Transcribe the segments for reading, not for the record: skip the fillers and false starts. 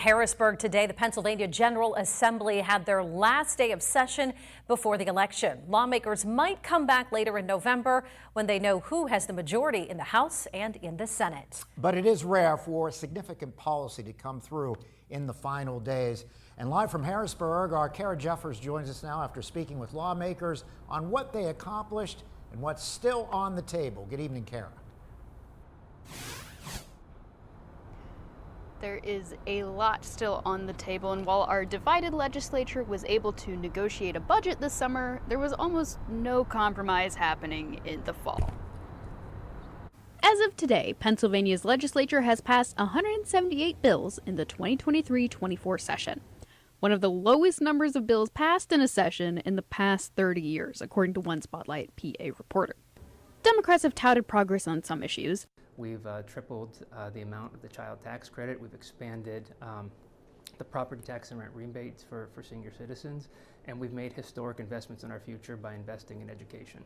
Harrisburg today, the Pennsylvania General Assembly had their last day of session before the election. Lawmakers might come back later in November when they know who has the majority in the House and in the Senate. But it is rare for significant policy to come through in the final days. And live from Harrisburg, our Kara Jeffers joins us now after speaking with lawmakers on what they accomplished and what's still on the table. Good evening, Kara. There is a lot still on the table, and while our divided legislature was able to negotiate a budget this summer, there was almost no compromise happening in the fall. As of today, Pennsylvania's legislature has passed 178 bills in the 2023-24 session, one of the lowest numbers of bills passed in a session in the past 30 years, according to one Spotlight PA reporter. Democrats have touted progress on some issues. We've tripled the amount of the child tax credit. We've expanded the property tax and rent rebates for senior citizens, and we've made historic investments in our future by investing in education.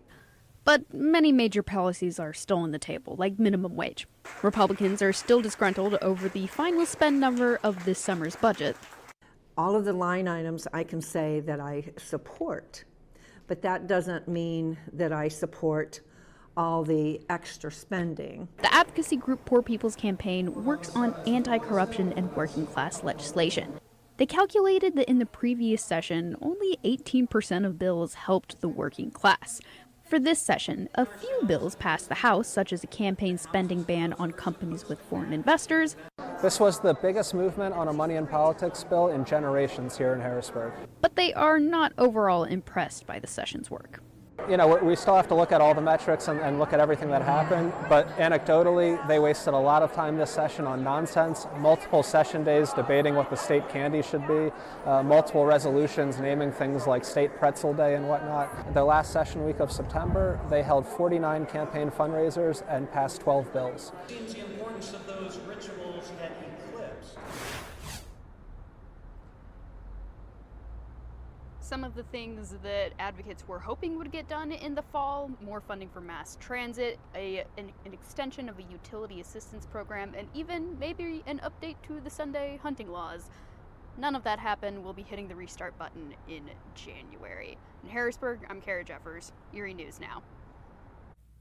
But many major policies are still on the table, like minimum wage. Republicans are still disgruntled over the final spend number of this summer's budget. All of the line items I can say that I support, but that doesn't mean that I support all the extra spending. The advocacy group Poor People's Campaign works on anti-corruption and working class legislation. They calculated that in the previous session, only 18% of bills helped the working class. For this session, a few bills passed the House, such as a campaign spending ban on companies with foreign investors. This was the biggest movement on a money in politics bill in generations here in Harrisburg. But they are not overall impressed by the session's work. You know, we still have to look at all the metrics and look at everything that happened, but anecdotally, they wasted a lot of time this session on nonsense, multiple session days debating what the state candy should be, multiple resolutions naming things like State Pretzel Day and whatnot. The last session week of September, they held 49 campaign fundraisers and passed 12 bills. Seems the importance of those rituals get eclipsed. Some of the things that advocates were hoping would get done in the fall, more funding for mass transit, an extension of a utility assistance program, and even maybe an update to the Sunday hunting laws. None of that happened. We'll be hitting the restart button in January. In Harrisburg, I'm Kara Jeffers, Erie News Now.